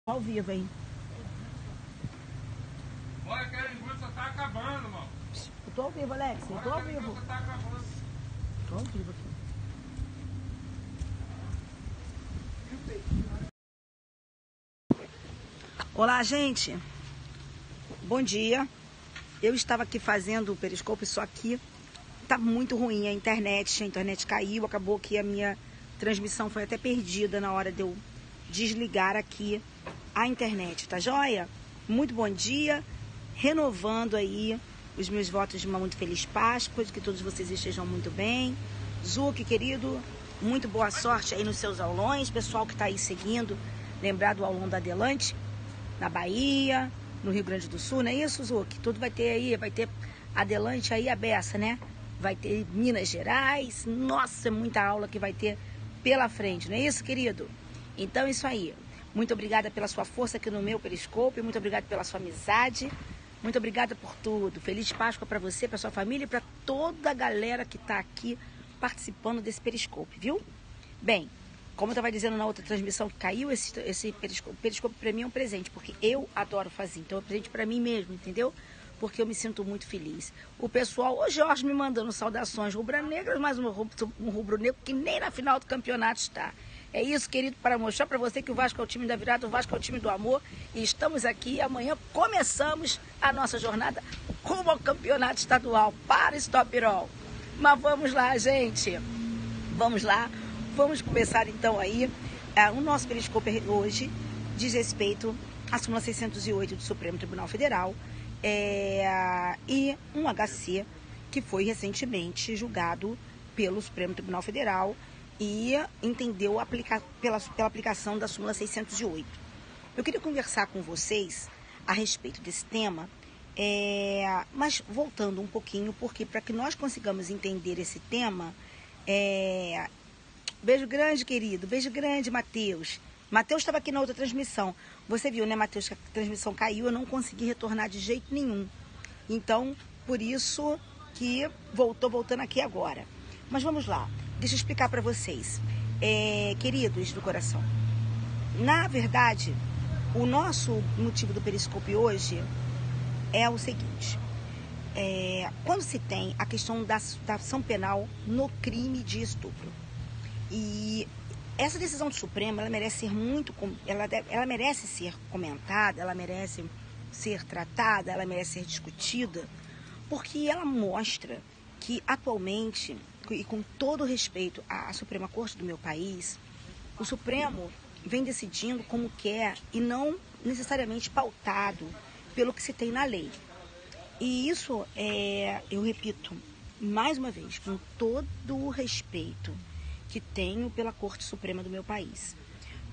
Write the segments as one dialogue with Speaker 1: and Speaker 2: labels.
Speaker 1: Ao vivo, hein?
Speaker 2: Olha, aquela linguiça tá acabando, mano.
Speaker 1: Eu tô ao vivo, Alex. Eu tô ao vivo.
Speaker 2: Tá acabando.
Speaker 1: Tô ao vivo aqui. Olá, gente. Bom dia. Eu estava aqui fazendo o periscópio, só que tá muito ruim a internet caiu, acabou que a minha transmissão foi até perdida na hora de eu desligar aqui a internet, tá joia? Muito bom dia, renovando aí os meus votos de uma muito feliz Páscoa, que todos vocês estejam muito bem. Zuki, querido, muito boa sorte aí nos seus aulões, pessoal que tá aí seguindo, lembrar do aulão da Adelante, na Bahia, no Rio Grande do Sul, não é isso, Zuki? Tudo vai ter aí, vai ter Adelante aí a beça, né? Vai ter Minas Gerais, nossa, é muita aula que vai ter pela frente, não é isso, querido? Então, é isso aí. Muito obrigada pela sua força aqui no meu periscópio, muito obrigada pela sua amizade, muito obrigada por tudo. Feliz Páscoa para você, para sua família e para toda a galera que está aqui participando desse periscópio, viu? Bem, como eu estava dizendo na outra transmissão que caiu, esse periscópio para mim é um presente, porque eu adoro fazer, então é um presente para mim mesmo, entendeu? Porque eu me sinto muito feliz. O pessoal, o Jorge me mandando saudações rubro-negras, mas um rubro-negro que nem na final do campeonato está. É isso, querido, para mostrar para você que o Vasco é o time da virada, o Vasco é o time do amor. E estamos aqui e amanhã começamos a nossa jornada rumo ao campeonato estadual para Stop It All. Mas vamos lá, gente. Vamos lá. Vamos começar então aí. O nosso periscópio hoje diz respeito à súmula 608 do Supremo Tribunal Federal e um HC que foi recentemente julgado pelo Supremo Tribunal Federal e entendeu pela aplicação da súmula 608. Eu queria conversar com vocês a respeito desse tema, mas voltando um pouquinho, porque para que nós consigamos entender esse tema, beijo grande, querido, beijo grande, Matheus. Matheus estava aqui na outra transmissão. Você viu, né, Matheus, que a transmissão caiu, eu não consegui retornar de jeito nenhum. Então, por isso que voltando aqui agora. Mas vamos lá. Deixa eu explicar para vocês, queridos do coração. Na verdade, o nosso motivo do periscópio hoje é o seguinte. Quando se tem a questão da ação penal no crime de estupro. E essa decisão do Supremo, ela merece ser ela merece ser comentada, ela merece ser tratada, ela merece ser discutida, porque ela mostra que atualmente, e com todo respeito à Suprema Corte do meu país, o Supremo vem decidindo como quer e não necessariamente pautado pelo que se tem na lei. E isso, eu repito mais uma vez, com todo o respeito que tenho pela Corte Suprema do meu país.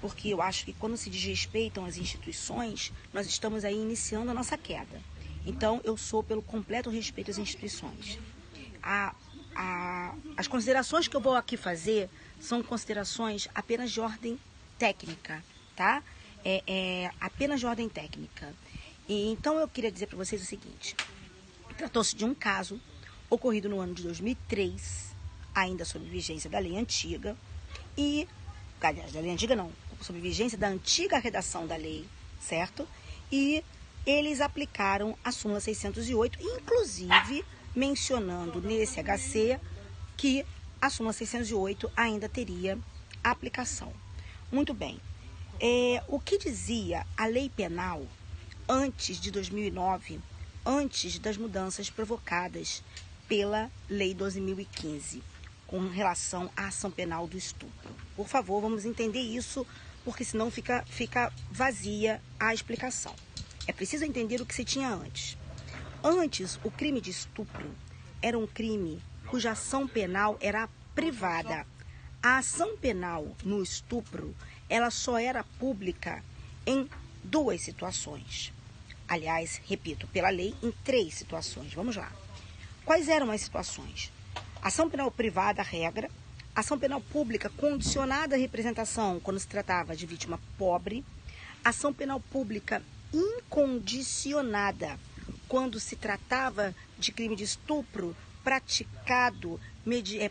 Speaker 1: Porque eu acho que quando se desrespeitam as instituições, nós estamos aí iniciando a nossa queda. Então, eu sou pelo completo respeito às instituições. As considerações que eu vou aqui fazer são considerações apenas de ordem técnica, tá? Apenas de ordem técnica. E, então, eu queria dizer para vocês o seguinte. Tratou-se de um caso ocorrido no ano de 2003, ainda sob vigência da lei antiga, aliás, da lei antiga não, sob vigência da antiga redação da lei, certo? E eles aplicaram a súmula 608, inclusive mencionando nesse HC que a súmula 608 ainda teria aplicação. Muito bem. O que dizia a lei penal antes de 2009, antes das mudanças provocadas pela lei 12.015, com relação à ação penal do estupro? Por favor, vamos entender isso, porque senão fica vazia a explicação. É preciso entender o que se tinha antes. Antes, o crime de estupro era um crime cuja ação penal era privada. A ação penal no estupro, ela só era pública em 2 situações. Aliás, repito, pela lei, em 3 situações. Vamos lá. Quais eram as situações? Ação penal privada, regra. Ação penal pública condicionada à representação, quando se tratava de vítima pobre. Ação penal pública incondicionada, quando se tratava de crime de estupro praticado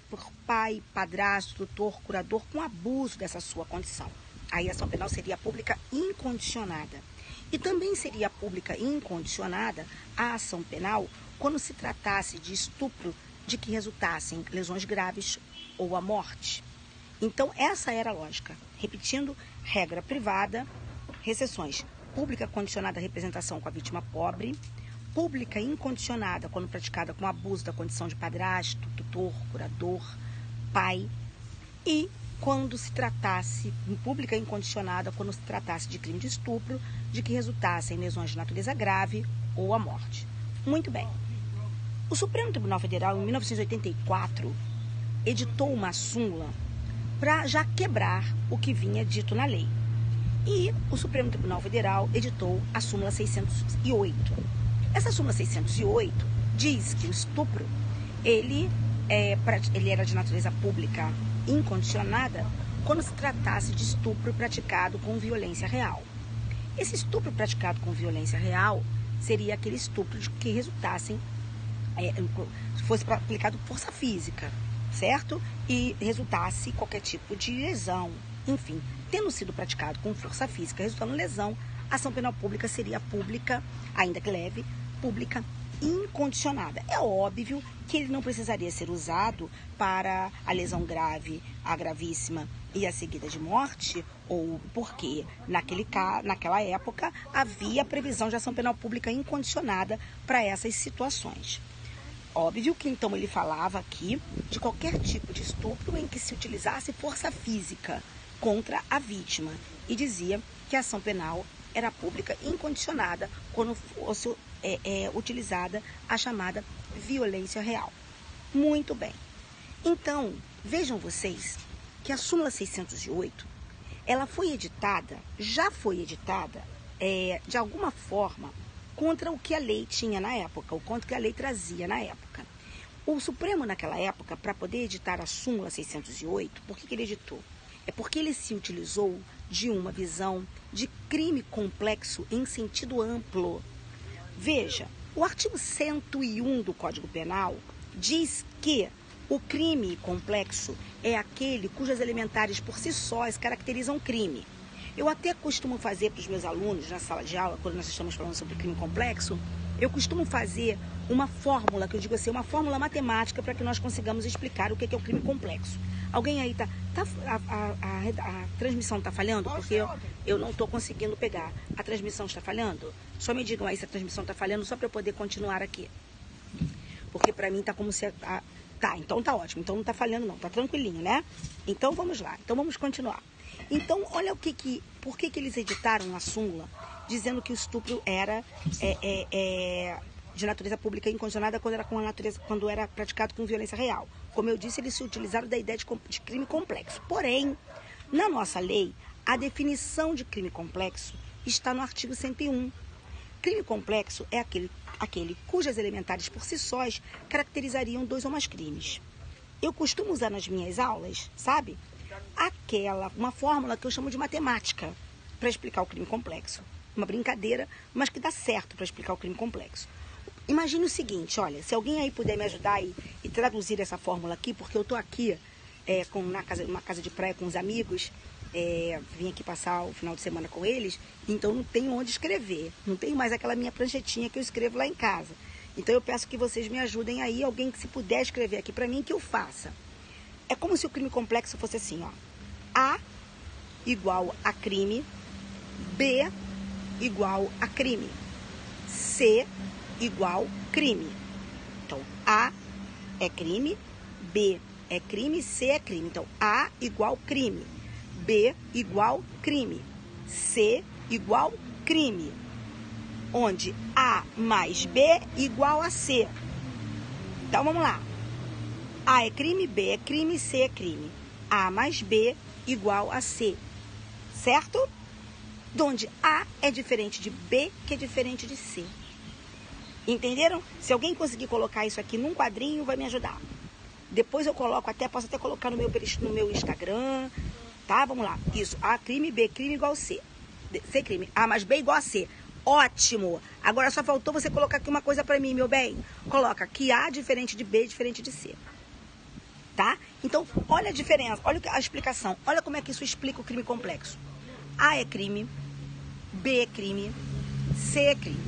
Speaker 1: por pai, padrasto, tutor, curador, com abuso dessa sua condição. Aí a ação penal seria pública incondicionada. E também seria pública incondicionada a ação penal quando se tratasse de estupro de que resultassem lesões graves ou a morte. Então, essa era a lógica. Repetindo, regra privada, exceções. Pública condicionada à representação com a vítima pobre, pública incondicionada quando praticada com abuso da condição de padrasto, tutor, curador, pai, e quando se tratasse, pública incondicionada quando se tratasse de crime de estupro, de que resultassem lesões de natureza grave ou a morte. Muito bem. O Supremo Tribunal Federal, em 1984, editou uma súmula para já quebrar o que vinha dito na lei. E o Supremo Tribunal Federal editou a súmula 608. Essa súmula 608 diz que o estupro, ele era de natureza pública incondicionada quando se tratasse de estupro praticado com violência real. Esse estupro praticado com violência real seria aquele estupro de que resultassem, fosse aplicado força física, certo? E resultasse qualquer tipo de lesão, enfim, tendo sido praticado com força física, resultando em lesão, a ação penal pública seria pública, ainda que leve, pública incondicionada. É óbvio que ele não precisaria ser usado para a lesão grave, a gravíssima e a seguida de morte, ou porque naquela época havia previsão de ação penal pública incondicionada para essas situações. Óbvio que então ele falava aqui de qualquer tipo de estupro em que se utilizasse força física contra a vítima e dizia que a ação penal era pública incondicionada quando fosse utilizada a chamada violência real. Muito bem. Então, vejam vocês que a súmula 608, ela já foi editada de alguma forma contra o que a lei tinha na época, ou contra o que a lei trazia na época. O Supremo, naquela época, para poder editar a súmula 608, por que ele editou? É porque ele se utilizou de uma visão de crime complexo em sentido amplo. Veja, o artigo 101 do Código Penal diz que o crime complexo é aquele cujas elementares por si sós caracterizam crime. Eu até costumo fazer para os meus alunos na sala de aula, quando nós estamos falando sobre crime complexo, eu costumo fazer uma fórmula, que eu digo assim, uma fórmula matemática para que nós consigamos explicar o que é o crime complexo. Alguém aí a transmissão está falhando? Porque eu não estou conseguindo pegar. A transmissão está falhando? Só me digam aí se a transmissão está falhando, só para eu poder continuar aqui. Porque para mim está como se... Tá, então tá ótimo. Então não está falhando não, tá tranquilinho, né? Então vamos lá, então vamos continuar. Então, olha por que eles editaram a súmula, dizendo que o estupro era de natureza pública incondicionada quando era praticado com violência real. Como eu disse, eles se utilizaram da ideia de crime complexo. Porém, na nossa lei, a definição de crime complexo está no artigo 101. Crime complexo é aquele cujas elementares por si sós caracterizariam dois ou mais crimes. Eu costumo usar nas minhas aulas, sabe? Uma fórmula que eu chamo de matemática para explicar o crime complexo. Uma brincadeira, mas que dá certo para explicar o crime complexo. Imagine o seguinte, olha, se alguém aí puder me ajudar e traduzir essa fórmula aqui, porque eu estou aqui numa casa de praia com os amigos, vim aqui passar o final de semana com eles, então não tenho onde escrever, não tenho mais aquela minha pranchetinha que eu escrevo lá em casa. Então eu peço que vocês me ajudem aí, alguém que se puder escrever aqui para mim, que eu faça. É como se o crime complexo fosse assim, ó. A igual a crime, B igual a crime, C igual crime. Então, A é crime, B é crime, C é crime. Então, A igual crime, B igual crime, C igual crime. Onde A mais B igual a C. Então, vamos lá. A é crime, B é crime, C é crime. A mais B igual a C. Certo? Onde A é diferente de B, que é diferente de C. Entenderam? Se alguém conseguir colocar isso aqui num quadrinho, vai me ajudar. Depois eu posso até colocar no meu Instagram. Tá? Vamos lá. Isso. A crime, B crime igual a C. C crime. A mais B igual a C. Ótimo! Agora só faltou você colocar aqui uma coisa pra mim, meu bem. Coloca que A diferente de B diferente de C. Tá? Então, olha a diferença, olha a explicação. Olha como é que isso explica o crime complexo. A é crime, B é crime, C é crime.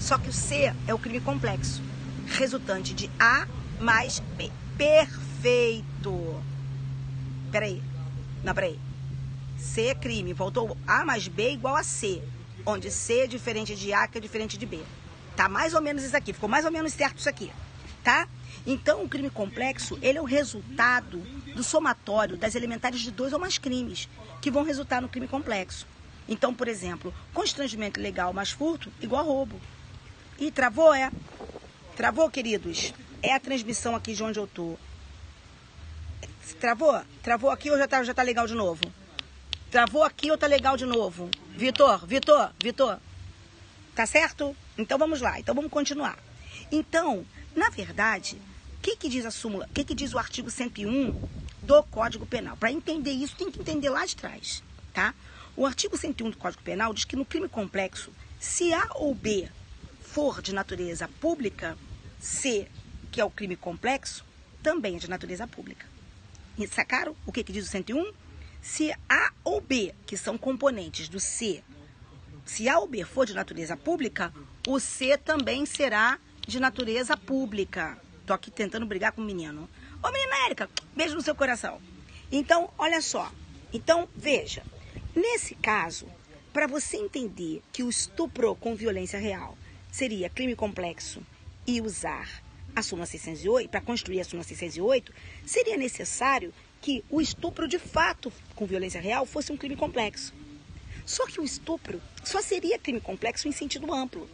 Speaker 1: Só que o C é o crime complexo, resultante de A mais B. Perfeito! Peraí. C é crime, voltou A mais B igual a C, onde C é diferente de A, que é diferente de B. Tá mais ou menos isso aqui, ficou mais ou menos certo isso aqui, tá? Então, o crime complexo, ele é o resultado do somatório das elementares de 2 ou mais crimes, que vão resultar no crime complexo. Então, por exemplo, constrangimento ilegal mais furto, igual a roubo. E travou, é? Travou, queridos? É a transmissão aqui de onde eu tô. Travou? Travou aqui ou já tá legal de novo? Travou aqui ou tá legal de novo? Vitor. Tá certo? Então vamos lá. Então vamos continuar. Então, na verdade, o que diz a súmula? O que diz o artigo 101 do Código Penal? Para entender isso, tem que entender lá de trás, tá? O artigo 101 do Código Penal diz que no crime complexo, se A ou B for de natureza pública, C, que é o crime complexo, também é de natureza pública. E sacaram o que diz o 101? Se A ou B, que são componentes do C, se A ou B for de natureza pública, o C também será de natureza pública. Tô aqui tentando brigar com o menino. Ô, menina Érica, beijo no seu coração. Então, olha só. Então, veja. Nesse caso, para você entender que o estupro com violência real seria crime complexo e usar a súmula 608, para construir a súmula 608, seria necessário que o estupro de fato com violência real fosse um crime complexo. Só que o estupro só seria crime complexo em sentido amplo.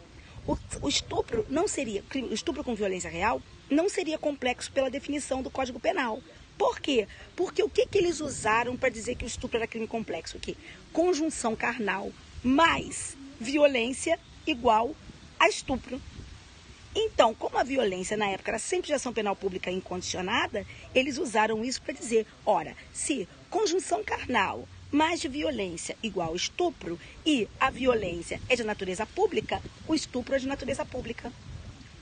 Speaker 1: O estupro não seria, o estupro com violência real não seria complexo pela definição do Código Penal. Por quê? Porque o que eles usaram para dizer que o estupro era crime complexo? O quê? Conjunção carnal mais violência igual a estupro. Então, como a violência na época era sempre de ação penal pública incondicionada, eles usaram isso para dizer, ora, se conjunção carnal mais de violência igual estupro e a violência é de natureza pública, o estupro é de natureza pública.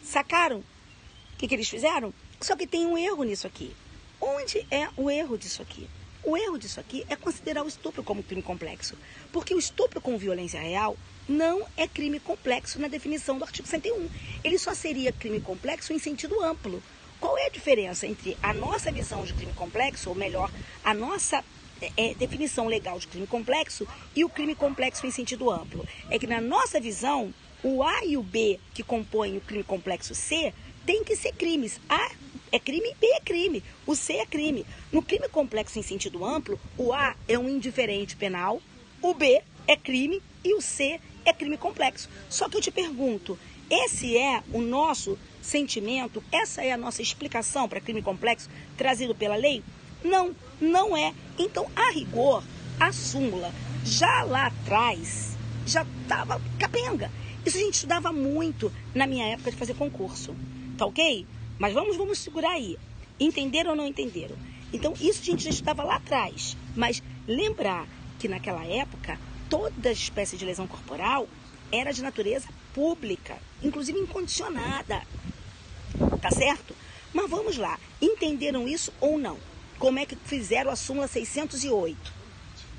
Speaker 1: Sacaram? O que eles fizeram? Só que tem um erro nisso aqui. Onde é o erro disso aqui? O erro disso aqui é considerar o estupro como crime complexo. Porque o estupro com violência real não é crime complexo na definição do artigo 101. Ele só seria crime complexo em sentido amplo. Qual é a diferença entre a nossa visão de crime complexo, ou melhor, a nossa definição legal de crime complexo e o crime complexo em sentido amplo? É que na nossa visão, o A e o B que compõem o crime complexo C tem que ser crimes. A é crime, B é crime, o C é crime. No crime complexo em sentido amplo, o A é um indiferente penal, o B é crime e o C é crime complexo. Só que eu te pergunto, esse é o nosso sentimento, essa é a nossa explicação para crime complexo trazido pela lei? Não, não é. Então, a rigor, a súmula, já lá atrás, já estava capenga. Isso a gente estudava muito na minha época de fazer concurso, tá ok? Mas vamos segurar aí. Entenderam ou não entenderam? Então, isso a gente já estudava lá atrás. Mas lembrar que naquela época, toda espécie de lesão corporal era de natureza pública, inclusive incondicionada. Tá certo? Mas vamos lá. Entenderam isso ou não? Como é que fizeram a súmula 608?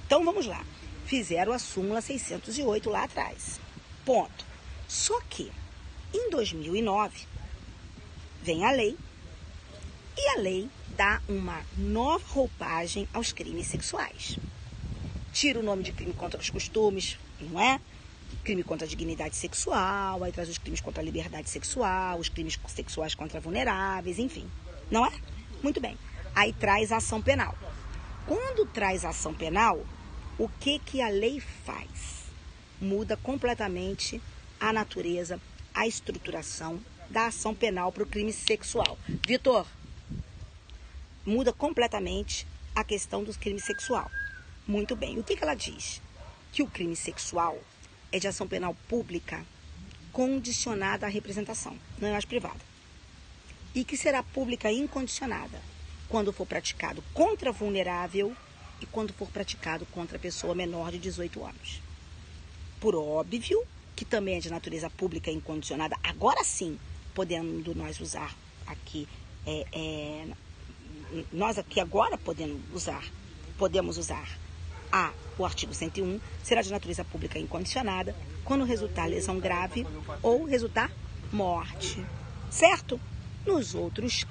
Speaker 1: Então, vamos lá. Fizeram a súmula 608 lá atrás. Ponto. Só que, em 2009... vem a lei, e a lei dá uma nova roupagem aos crimes sexuais. Tira o nome de crime contra os costumes, não é? Crime contra a dignidade sexual, aí traz os crimes contra a liberdade sexual, os crimes sexuais contra vulneráveis, enfim. Não é? Muito bem. Aí traz a ação penal. Quando traz a ação penal, o que a lei faz? Muda completamente a natureza, a estruturação da ação penal para o crime sexual. Vitor, muda completamente a questão do crime sexual. Muito bem. O que ela diz? Que o crime sexual é de ação penal pública condicionada à representação, não é mais privada. E que será pública incondicionada quando for praticado contra vulnerável e quando for praticado contra pessoa menor de 18 anos. Por óbvio que também é de natureza pública incondicionada, agora sim, podendo nós usar aqui, nós aqui agora podemos usar O artigo 101 será de natureza pública incondicionada quando resultar lesão grave ou resultar morte. Certo? Nas outras